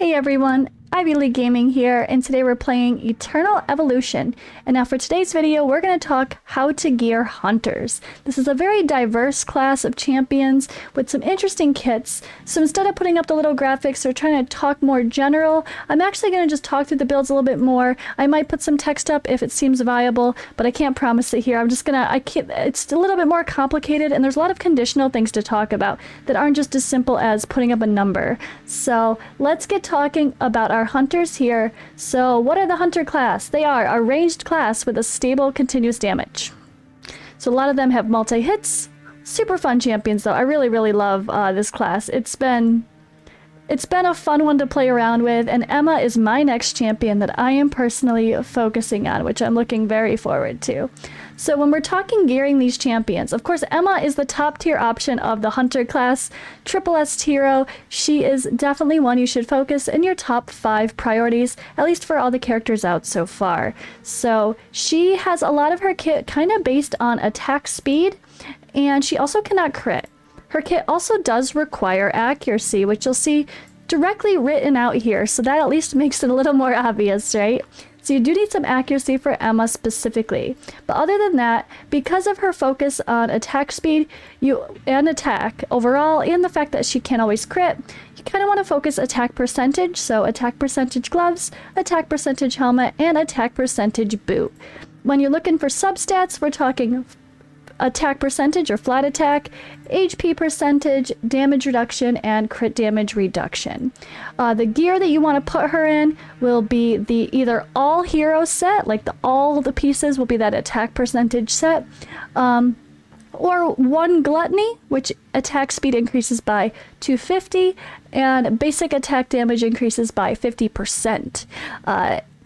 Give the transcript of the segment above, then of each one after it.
Hey everyone, Ivy League Gaming here, and today we're playing Eternal Evolution. And now for today's video, we're going to talk how to gear hunters. This is a very diverse class of champions with some interesting kits. So instead of putting up the little graphics or trying to talk more general, I'm actually going to just talk through the builds a little bit more. I might put some text up if it seems viable, but I can't promise it here. It's a little bit more complicated, and there's a lot of conditional things to talk about that aren't just as simple as putting up a number. So let's get talking about our hunters here. So what are the hunter class? They are a ranged class with a stable continuous damage. So a lot of them have multi-hits. Super fun champions though. I really love this class. It's been a fun one to play around with, and Emma is my next champion that I am personally focusing on, which I'm looking very forward to. So when we're talking gearing these champions, of course Emma is the top tier option of the hunter class, triple S hero. She is definitely one you should focus in your top 5 priorities, at least for all the characters out so far. So she has a lot of her kit kind of based on attack speed, and she also cannot crit. Her kit also does require accuracy, which you'll see directly written out here, so that at least makes it a little more obvious, right? So you do need some accuracy for Emma specifically. But other than that, because of her focus on attack speed and attack overall, and the fact that she can't always crit, you kind of want to focus attack percentage, so attack percentage gloves, attack percentage helmet, and attack percentage boot. When you're looking for substats, we're talking attack percentage or flat attack, HP percentage, damage reduction, and crit damage reduction. The gear that you want to put her in will be the either all hero set, like all the pieces will be that attack percentage set, or one gluttony, which attack speed increases by 250, and basic attack damage increases by 50%,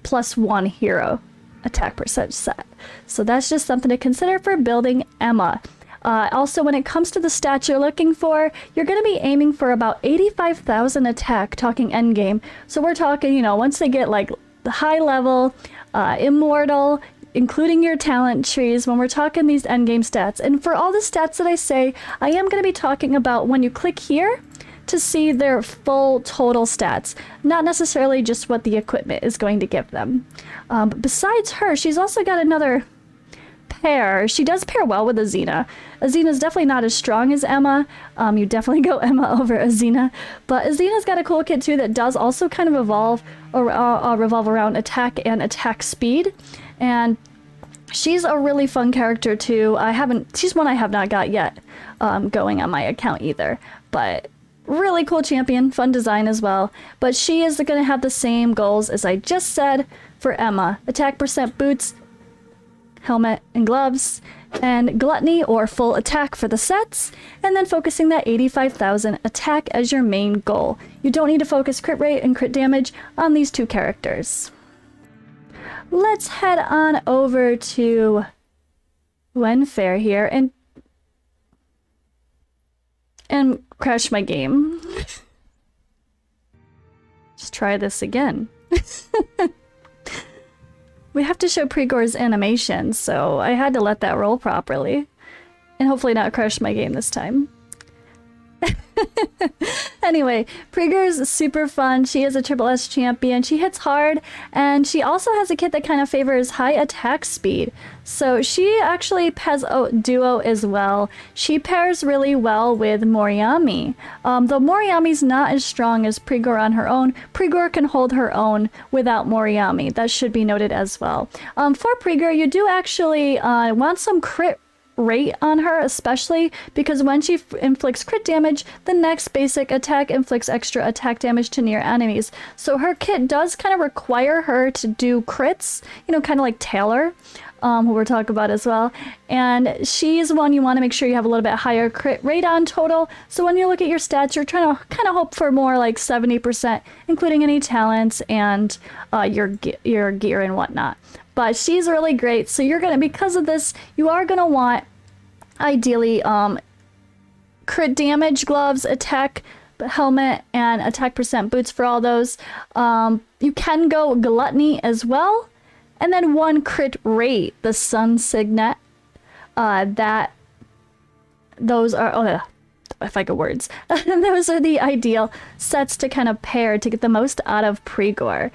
plus one hero attack percentage set. So that's just something to consider for building Emma. Also, when it comes to the stats you're looking for, you're going to be aiming for about 85,000 attack, talking endgame. So we're talking, once they get like the high level, immortal, including your talent trees, when we're talking these endgame stats. And for all the stats that I say, I am going to be talking about when you click here to see their full total stats, not necessarily just what the equipment is going to give them. But besides her, she's also got another pair. She does pair well with Azina. Azina's definitely not as strong as Emma. You definitely go Emma over Azina. But Azina's got a cool kit too that does also kind of revolve around attack and attack speed. And she's a really fun character too. She's one I have not got yet going on my account either. But really cool champion, fun design as well. But she is going to have the same goals as I just said for Emma. Attack percent boots, helmet and gloves, and gluttony or full attack for the sets, and then focusing that 85,000 attack as your main goal. You don't need to focus crit rate and crit damage on these two characters. Let's head on over to Wenfair here and crash my game. Just try this again. We have to show Pregor's animation, so I had to let that roll properly. And hopefully not crash my game this time. Anyway, Pregor's super fun. She is a triple S champion. She hits hard, and she also has a kit that kind of favors high attack speed. So she actually has a duo as well. She pairs really well with Moriami. Though Moriami's not as strong as Pregor on her own, Pregor can hold her own without Moriami. That should be noted as well. For Pregor, you do actually want some crit rate on her, especially because when she inflicts crit damage, the next basic attack inflicts extra attack damage to near enemies. So her kit does kind of require her to do crits, kind of like Taylor, who we're talking about as well. And she's one you want to make sure you have a little bit higher crit rate on total. So when you look at your stats, you're trying to kind of hope for more like 70%, including any talents and your gear and whatnot. But she's really great. So because of this, you are gonna want ideally crit damage gloves, attack helmet, and attack percent boots for all those. You can go gluttony as well, and then one crit rate, the sun signet. Those are if I could words. Those are the ideal sets to kind of pair to get the most out of Pregor.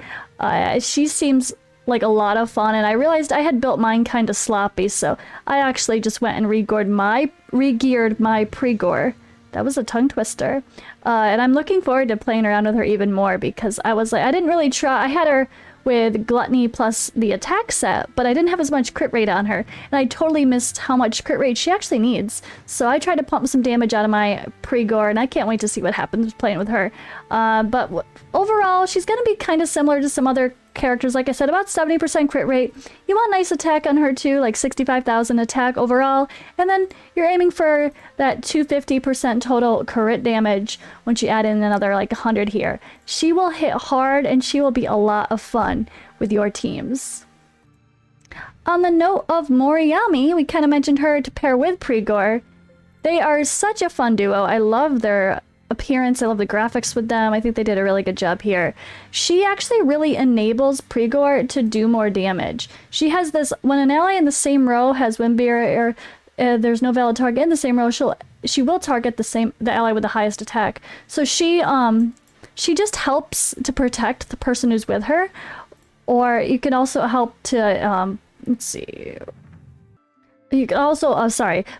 She seems like a lot of fun, and I realized I had built mine kind of sloppy, so I actually just went and regeared my Pregor. That was a tongue twister. And I'm looking forward to playing around with her even more, because I was like, I didn't really try. I had her with Gluttony plus the attack set, but I didn't have as much crit rate on her, and I totally missed how much crit rate she actually needs. So I tried to pump some damage out of my Pregor, and I can't wait to see what happens playing with her. But overall, she's going to be kind of similar to some other characters. Like I said, about 70% crit rate. You want nice attack on her too, like 65,000 attack overall, and then you're aiming for that 250% total crit damage once you add in another like 100 here. She will hit hard, and she will be a lot of fun with your teams. On the note of Moriyami, we kind of mentioned her to pair with Pregor. They are such a fun duo. I love their appearance. I love the graphics with them. I think they did a really good job here. She actually really enables Pregor to do more damage. She has this, when an ally in the same row has Wimbeer or there's no valid target in the same row, she will target the ally with the highest attack. So she just helps to protect the person who's with her, or you can also help to let's see. You can also,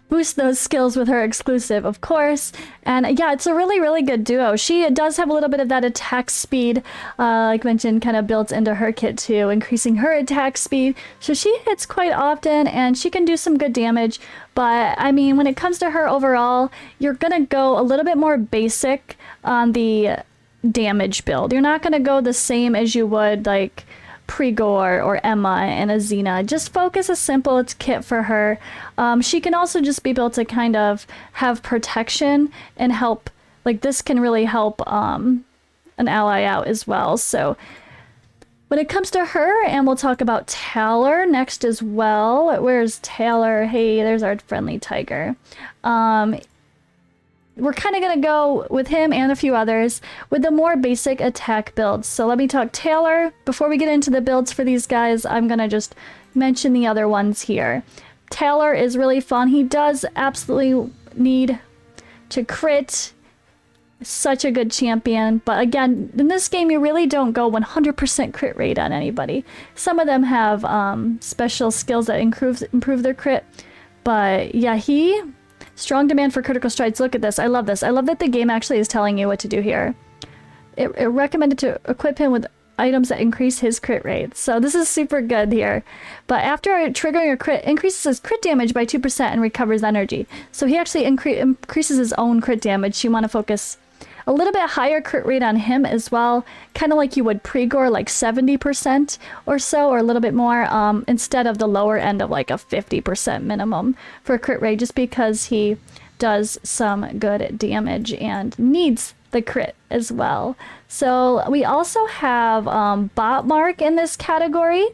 boost those skills with her exclusive, of course. And yeah, it's a really, really good duo. She does have a little bit of that attack speed, like mentioned, kind of built into her kit too, increasing her attack speed. So she hits quite often, and she can do some good damage. But I mean, when it comes to her overall, you're gonna go a little bit more basic on the damage build. You're not gonna go the same as you would like Pregor or Emma and Azina. Just focus a simple kit for her. She can also just be built to kind of have protection and help, like this can really help an ally out as well. So when it comes to her, and we'll talk about Taylor next as well. Where's Taylor? Hey, there's our friendly tiger. We're kind of going to go with him and a few others with the more basic attack builds. So let me talk Taylor. Before we get into the builds for these guys, I'm going to just mention the other ones here. Taylor is really fun. He does absolutely need to crit. Such a good champion. But again, in this game, you really don't go 100% crit rate on anybody. Some of them have special skills that improve their crit. But yeah, strong demand for critical strikes. Look at this. I love this. I love that the game actually is telling you what to do here. It recommended to equip him with items that increase his crit rate. So this is super good here. But after triggering a crit, increases his crit damage by 2% and recovers energy. So he actually increases his own crit damage. You want to focus a little bit higher crit rate on him as well, kind of like you would Pregor, like 70% or so, or a little bit more, instead of the lower end of like a 50% minimum for crit rate, just because he does some good damage and needs the crit as well. So we also have Botmark in this category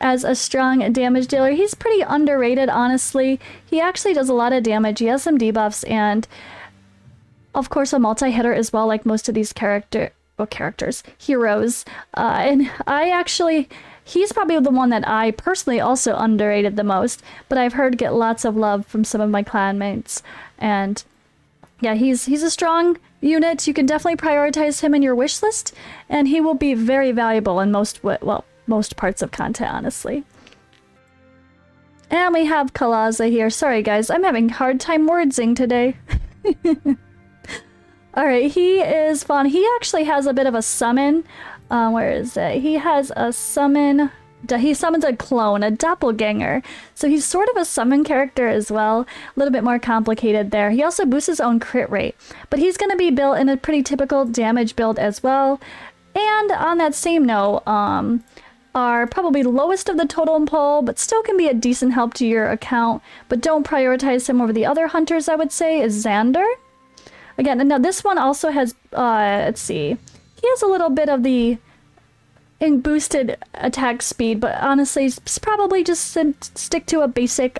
as a strong damage dealer. He's pretty underrated, honestly. He actually does a lot of damage. He has some debuffs, and of course, a multi-hitter as well, like most of these heroes. And he's probably the one that I personally also underrated the most, but I've heard get lots of love from some of my clanmates. And yeah, he's a strong unit. You can definitely prioritize him in your wish list, and he will be very valuable in most parts of content, honestly. And we have Kalaza here. Sorry guys, I'm having a hard time wordsing today. Alright, he is fun. He actually has a bit of a summon. Where is it? He has a summon. He summons a clone, a doppelganger. So he's sort of a summon character as well. A little bit more complicated there. He also boosts his own crit rate. But he's going to be built in a pretty typical damage build as well. And on that same note, are probably lowest of the totem pole, but still can be a decent help to your account. But don't prioritize him over the other hunters, I would say, is Xander. Again, now this one also has, let's see, he has a little bit of the boosted attack speed, but honestly, probably just stick to a basic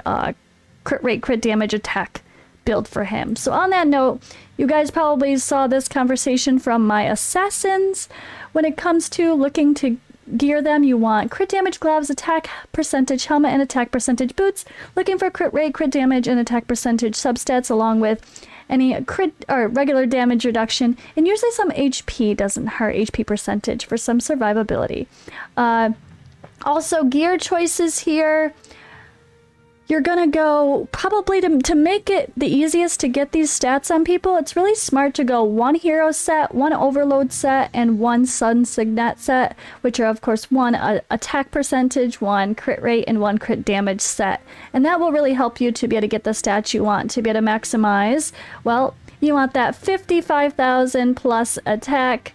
crit rate, crit damage attack build for him. So on that note, you guys probably saw this conversation from my assassins when it comes to looking to gear them, you want crit damage gloves, attack percentage helmet, and attack percentage boots. Looking for crit rate, crit damage, and attack percentage substats, along with any crit or regular damage reduction. And usually some HP doesn't hurt, HP percentage for some survivability. Also, gear choices here. You're gonna go probably to make it the easiest to get these stats on people. It's really smart to go one hero set, one overload set, and one sun signet set, which are of course one attack percentage, one crit rate, and one crit damage set. And that will really help you to be able to get the stats you want, to be able to maximize. Well, you want that 55,000 plus attack,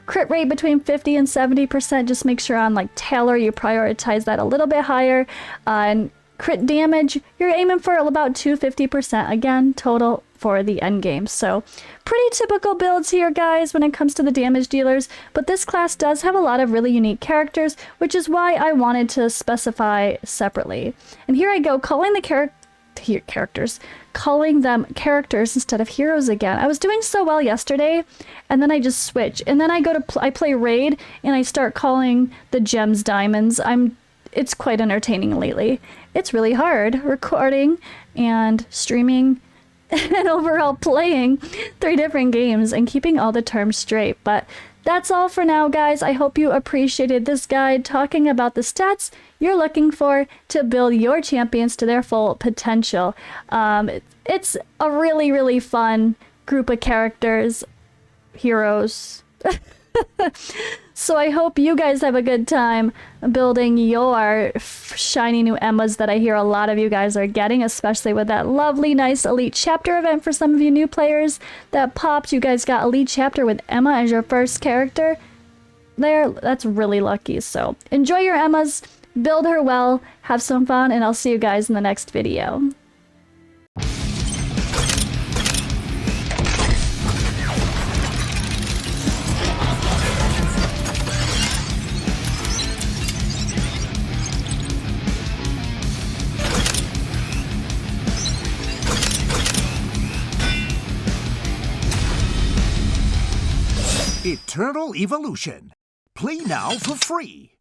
crit rate between 50 and 70%. Just make sure on like Taylor you prioritize that a little bit higher. And crit damage, you're aiming for about 250% again total for the end game. So pretty typical builds here, guys, when it comes to the damage dealers. But this class does have a lot of really unique characters, which is why I wanted to specify separately. And here I go, calling the characters, calling them characters instead of heroes again. I was doing so well yesterday, and then I just switch, and then I go to I play raid, and I start calling the gems diamonds. It's quite entertaining lately. It's really hard recording and streaming and overall playing 3 different games and keeping all the terms straight. But that's all for now, guys. I hope you appreciated this guide talking about the stats you're looking for to build your champions to their full potential. It's a really, really fun group of characters, heroes. So I hope you guys have a good time building your shiny new Emmas that I hear a lot of you guys are getting, especially with that lovely, nice Elite Chapter event for some of you new players that popped. You guys got Elite Chapter with Emma as your first character there. That's really lucky. So enjoy your Emmas, build her well, have some fun, and I'll see you guys in the next video. Eternal Evolution. Play now for free.